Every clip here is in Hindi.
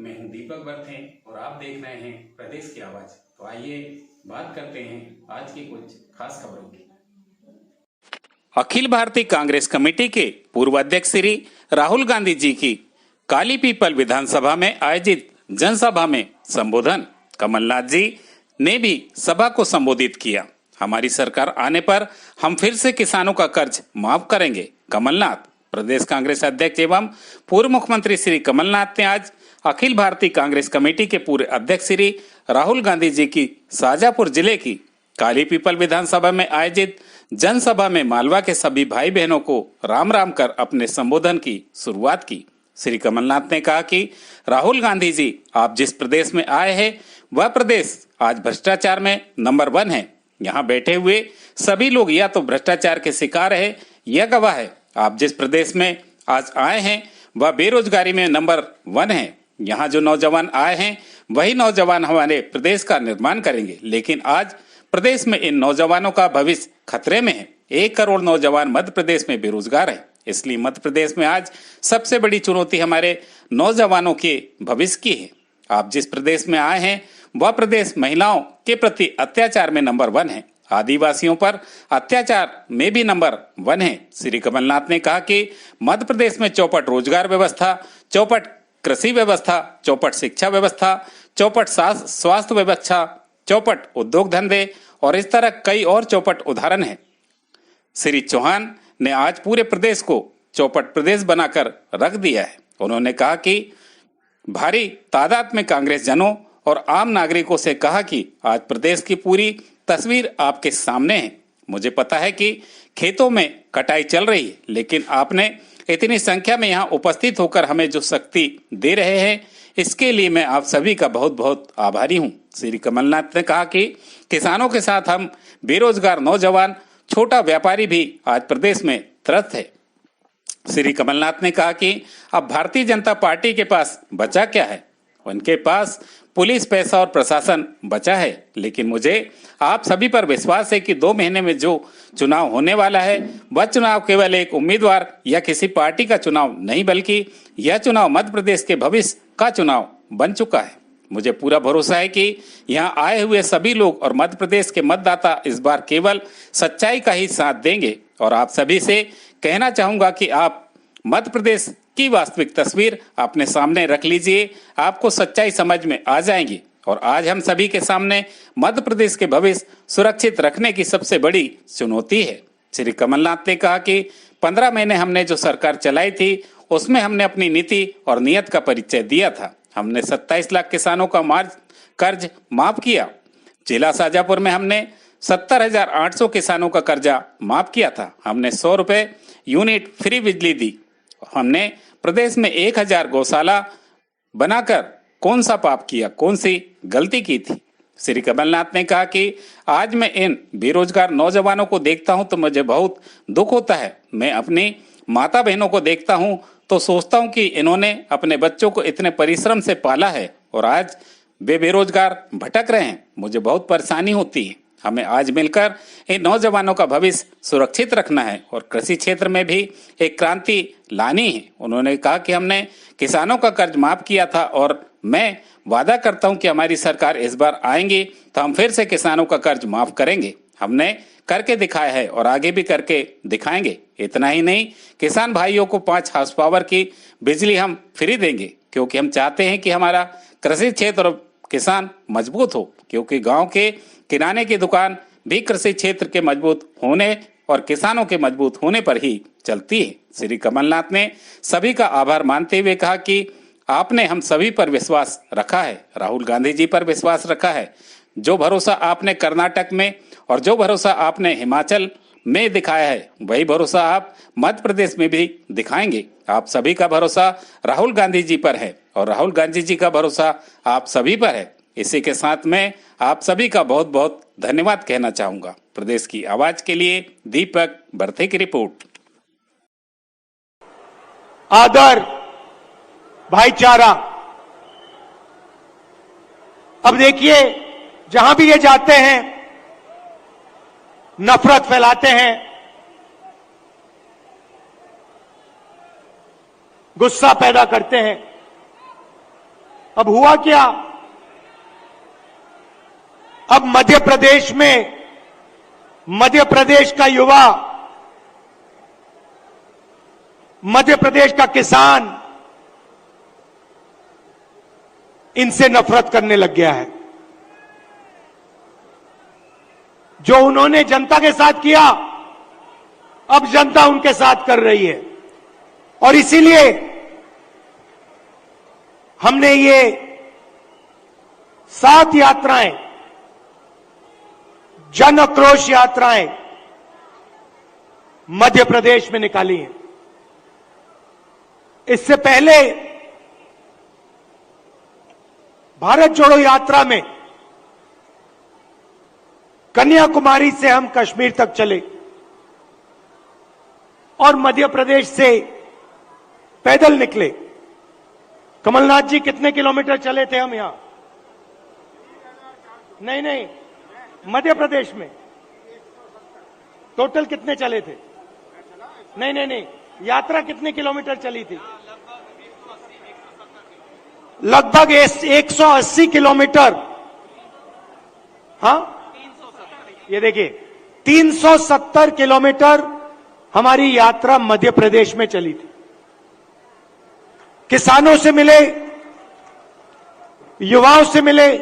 मैं हूं दीपक बर्थे और आप देख रहे हैं प्रदेश की आवाज। तो आइए बात करते हैं आज की कुछ खास खबरों की। अखिल भारतीय कांग्रेस कमेटी के पूर्व अध्यक्ष श्री राहुल गांधी जी की काली पीपल विधानसभा में आयोजित जनसभा में संबोधन। कमलनाथ जी ने भी सभा को संबोधित किया। हमारी सरकार आने पर हम फिर से किसानों का कर्ज माफ करेंगे। कमलनाथ। प्रदेश कांग्रेस अध्यक्ष एवं पूर्व मुख्यमंत्री श्री कमलनाथ ने आज अखिल भारतीय कांग्रेस कमेटी के पूर्व अध्यक्ष श्री राहुल गांधी जी की शाजापुर जिले की काली पीपल विधानसभा में आयोजित जनसभा में मालवा के सभी भाई बहनों को राम राम कर अपने संबोधन की शुरुआत की। श्री कमलनाथ ने कहा कि राहुल गांधी जी, आप जिस प्रदेश में आए हैं वह प्रदेश आज भ्रष्टाचार में नंबर 1 है। यहाँ बैठे हुए सभी लोग या तो भ्रष्टाचार के शिकार है यह गवाह है। आप जिस प्रदेश में आज आए हैं वह बेरोजगारी में नंबर 1 है। यहाँ जो नौजवान आए हैं वही नौजवान हमारे प्रदेश का निर्माण करेंगे, लेकिन आज प्रदेश में इन नौजवानों का भविष्य खतरे में है। 1 करोड़ नौजवान मध्य प्रदेश में बेरोजगार है। इसलिए मध्य प्रदेश में आज सबसे बड़ी चुनौती हमारे नौजवानों के भविष्य की है। आप जिस प्रदेश में आए हैं वह प्रदेश महिलाओं के प्रति अत्याचार में नंबर 1 है। आदिवासियों पर अत्याचार में भी नंबर 1 है। श्री कमलनाथ ने कहा कि मध्य प्रदेश में चौपट रोजगार व्यवस्था, चौपट कृषि व्यवस्था, चौपट शिक्षा व्यवस्था, चौपट स्वास्थ्य व्यवस्था, चौपट उद्योग धंधे और इस तरह कई और चौपट उदाहरण हैं। श्री चौहान ने आज पूरे प्रदेश को चौपट प्रदेश बनाकर रख दिया है। उन्होंने कहा कि भारी तादाद में कांग्रेस जनों और आम नागरिकों से कहा कि आज प्रदेश की पूरी तस्वीर आपके सामने है। मुझे पता है कि खेतों में कटाई चल रही है, लेकिन आपने इतनी संख्या में यहाँ उपस्थित होकर हमें जो शक्ति दे रहे हैं इसके लिए मैं आप सभी का बहुत बहुत आभारी हूँ। श्री कमलनाथ ने कहा कि किसानों के साथ हम बेरोजगार नौजवान, छोटा व्यापारी भी आज प्रदेश में त्रस्त है। श्री कमलनाथ ने कहा कि अब भारतीय जनता पार्टी के पास बचा क्या है? उनके पास पुलिस, पैसा और प्रशासन बचा है, लेकिन मुझे आप सभी पर विश्वास है कि 2 महीने में जो चुनाव होने वाला है वह चुनाव केवल एक उम्मीदवार या किसी पार्टी का चुनाव नहीं, बल्कि यह चुनाव मध्य प्रदेश के भविष्य का चुनाव बन चुका है। मुझे पूरा भरोसा है कि यहाँ आए हुए सभी लोग और मध्य प्रदेश के मतदाता इस बार केवल सच्चाई का ही साथ देंगे। और आप सभी से कहना चाहूंगा कि आप मध्य प्रदेश की वास्तविक तस्वीर अपने सामने रख लीजिए, आपको सच्चाई समझ में आ जाएगी। और आज हम सभी के सामने मध्य प्रदेश के भविष्य सुरक्षित रखने की सबसे बड़ी चुनौती है। श्री कमलनाथ ने कहा कि 15 महीने हमने जो सरकार चलाई थी उसमें हमने अपनी नीति और नियत का परिचय दिया था। हमने 27 लाख किसानों का कर्ज माफ किया। जिला शाजापुर में हमने 70,800 किसानों का कर्जा माफ किया था। हमने 100 रुपए यूनिट फ्री बिजली दी। हमने प्रदेश में 1000 गौशाला बनाकर कौन सा पाप किया, कौन सी गलती की थी? श्री कमलनाथ ने कहा कि आज मैं इन बेरोजगार नौजवानों को देखता हूं तो मुझे बहुत दुख होता है। मैं अपनी माता बहनों को देखता हूं तो सोचता हूं कि इन्होंने अपने बच्चों को इतने परिश्रम से पाला है और आज वे बेरोजगार भटक रहे हैं। मुझे बहुत परेशानी होती है। हमें आज मिलकर इन नौजवानों का भविष्य सुरक्षित रखना है और कृषि क्षेत्र में भी एक क्रांति लानी है। उन्होंने कहा कि हमने किसानों का कर्ज माफ किया था और मैं वादा करता हूं कि हमारी सरकार इस बार आएंगी तो हम फिर से किसानों का कर्ज माफ करेंगे। हमने करके दिखाया है और आगे भी करके दिखाएंगे। इतना ही नहीं, किसान भाइयों को 5 हाउस पावर की बिजली हम फ्री देंगे, क्योंकि हम चाहते हैं कि हमारा कृषि क्षेत्र और किसान मजबूत हो, क्योंकि गांव के किराने की दुकान भी कृषि क्षेत्र के मजबूत होने और किसानों के मजबूत होने पर ही चलती है। श्री कमलनाथ ने सभी का आभार मानते हुए कहा कि आपने हम सभी पर विश्वास रखा है, राहुल गांधी जी पर विश्वास रखा है। जो भरोसा आपने कर्नाटक में और जो भरोसा आपने हिमाचल में दिखाया है वही भरोसा आप मध्य प्रदेश में भी दिखाएंगे। आप सभी का भरोसा राहुल गांधी जी पर है और राहुल गांधी जी का भरोसा आप सभी पर है। इसी के साथ मैं आप सभी का बहुत बहुत धन्यवाद कहना चाहूंगा। प्रदेश की आवाज के लिए दीपक बर्थे की रिपोर्ट। आदर, भाईचारा। अब देखिए, जहां भी ये जाते हैं नफरत फैलाते हैं, गुस्सा पैदा करते हैं। अब हुआ क्या? अब मध्य प्रदेश में मध्य प्रदेश का युवा, मध्य प्रदेश का किसान इनसे नफरत करने लग गया है। जो उन्होंने जनता के साथ किया, अब जनता उनके साथ कर रही है। और इसीलिए हमने ये 7 यात्राएं, जन आक्रोश यात्राएं मध्य प्रदेश में निकाली हैं। इससे पहले भारत जोड़ो यात्रा में कन्याकुमारी से हम कश्मीर तक चले और मध्य प्रदेश से पैदल निकले। कमलनाथ जी कितने किलोमीटर चले थे हम यहां? नहीं, मध्य प्रदेश में टोटल कितने चले थे? नहीं, यात्रा कितने किलोमीटर चली थी? लगभग 180 किलोमीटर। हाँ, ये देखिए 370 किलोमीटर हमारी यात्रा मध्य प्रदेश में चली थी। किसानों से मिले, युवाओं से मिले,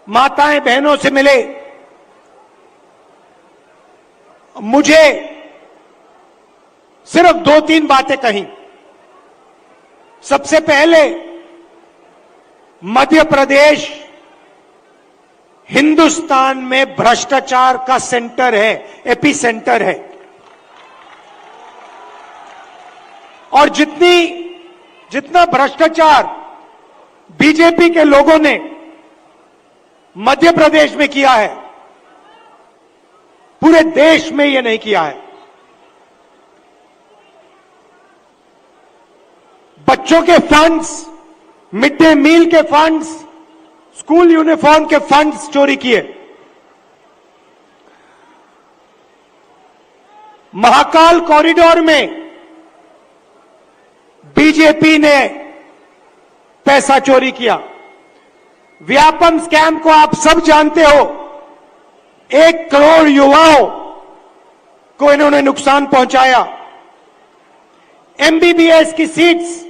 माताएं बहनों से मिले। मुझे सिर्फ 2-3 बातें कही। सबसे पहले, मध्य प्रदेश हिंदुस्तान में भ्रष्टाचार का सेंटर है, एपी सेंटर है। और जितना भ्रष्टाचार बीजेपी के लोगों ने मध्य प्रदेश में किया है, पूरे देश में यह नहीं किया है। बच्चों के फंड्स, मिड डे मील के फंड्स, स्कूल यूनिफॉर्म के फंड्स चोरी किए। महाकाल कॉरिडोर में बीजेपी ने पैसा चोरी किया। व्यापम स्कैम को आप सब जानते हो। 1 करोड़ युवाओं को इन्होंने नुकसान पहुंचाया। एमबीबीएस की सीट्स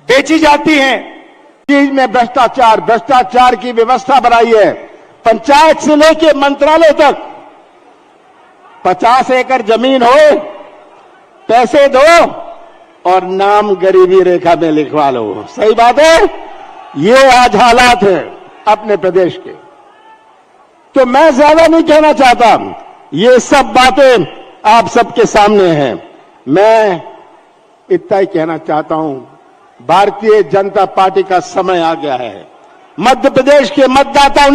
बेची जाती हैं। चीज में भ्रष्टाचार की व्यवस्था बनाई है। पंचायत से लेके मंत्रालय तक 50 एकड़ जमीन हो, पैसे दो और नाम गरीबी रेखा में लिखवा लो। सही बात है? ये आज हालात है अपने प्रदेश के। तो मैं ज्यादा नहीं कहना चाहता, ये सब बातें आप सबके सामने हैं। मैं इतना ही कहना चाहता हूं, भारतीय जनता पार्टी का समय आ गया है। मध्य प्रदेश के मतदाताओं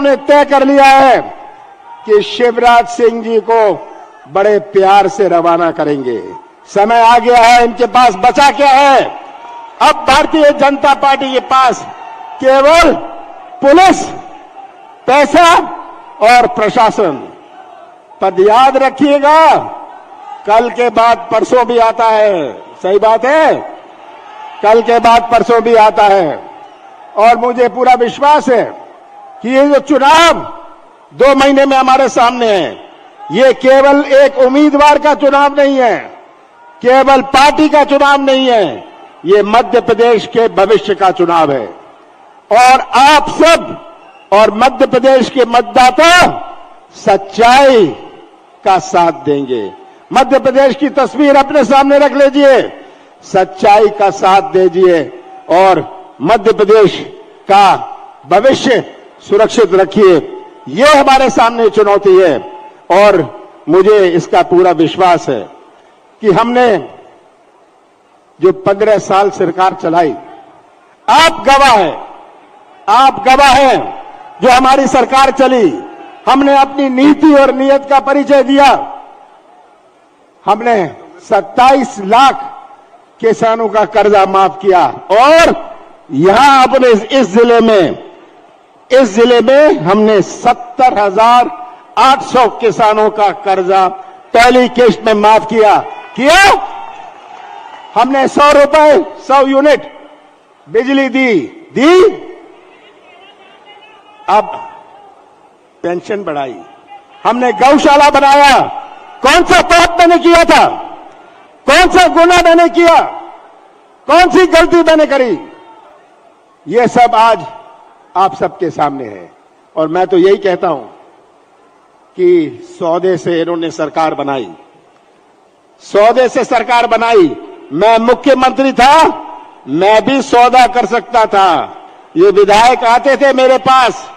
ने तय कर लिया है कि शिवराज सिंह जी को बड़े प्यार से रवाना करेंगे। समय आ गया है, इनके पास बचा क्या है? अब भारतीय जनता पार्टी के पास केवल पुलिस, पैसा और प्रशासन। पर याद रखिएगा, कल के बाद परसों भी आता है। सही बात है? कल के बाद परसों भी आता है। और मुझे पूरा विश्वास है कि ये जो चुनाव 2 महीने में हमारे सामने है, ये केवल एक उम्मीदवार का चुनाव नहीं है, केवल पार्टी का चुनाव नहीं है, ये मध्य प्रदेश के भविष्य का चुनाव है। और आप सब और मध्य प्रदेश के मतदाता सच्चाई का साथ देंगे। मध्य प्रदेश की तस्वीर अपने सामने रख लीजिए, सच्चाई का साथ दीजिए और मध्य प्रदेश का भविष्य सुरक्षित रखिए। ये हमारे सामने चुनौती है और मुझे इसका पूरा विश्वास है कि हमने जो 15 साल सरकार चलाई, आप गवाह हैं जो हमारी सरकार चली। हमने अपनी नीति और नीयत का परिचय दिया। हमने 27 लाख किसानों का कर्जा माफ किया और यहां अपने इस जिले में हमने 70,800 किसानों का कर्जा पहली किश्त में माफ किया। हमने 100 रुपए 100 यूनिट बिजली दी। अब पेंशन बढ़ाई, हमने गौशाला बनाया। कौन सा पाप मैंने किया था? कौन सा गुनाह मैंने किया? कौन सी गलती मैंने करी? ये सब आज आप सबके सामने है। और मैं तो यही कहता हूं कि सौदे से इन्होंने सरकार बनाई, सौदे से सरकार बनाई। मैं मुख्यमंत्री था, मैं भी सौदा कर सकता था। ये विधायक आते थे मेरे पास,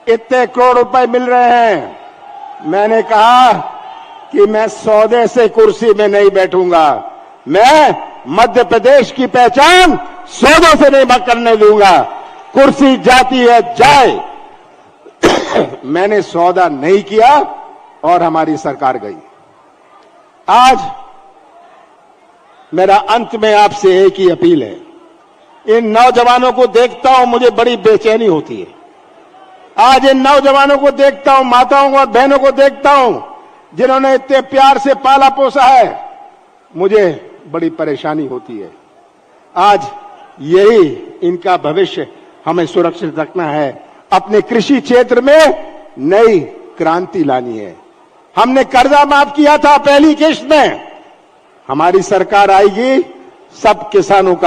इतने करोड़ रुपए मिल रहे हैं। मैंने कहा कि मैं सौदे से कुर्सी में नहीं बैठूंगा, मैं मध्य प्रदेश की पहचान सौदों से नहीं करने दूंगा। कुर्सी जाती है जाए। मैंने सौदा नहीं किया और हमारी सरकार गई। आज मेरा अंत में आपसे एक ही अपील है। इन नौजवानों को देखता हूं, मुझे बड़ी बेचैनी होती है। आज इन नौजवानों को देखता हूं, माताओं और बहनों को देखता हूं, जिन्होंने इतने प्यार से पाला पोसा है, मुझे बड़ी परेशानी होती है। आज यही इनका भविष्य हमें सुरक्षित रखना है। अपने कृषि क्षेत्र में नई क्रांति लानी है। हमने कर्जा माफ किया था पहली किश्त में, हमारी सरकार आएगी, सब किसानों का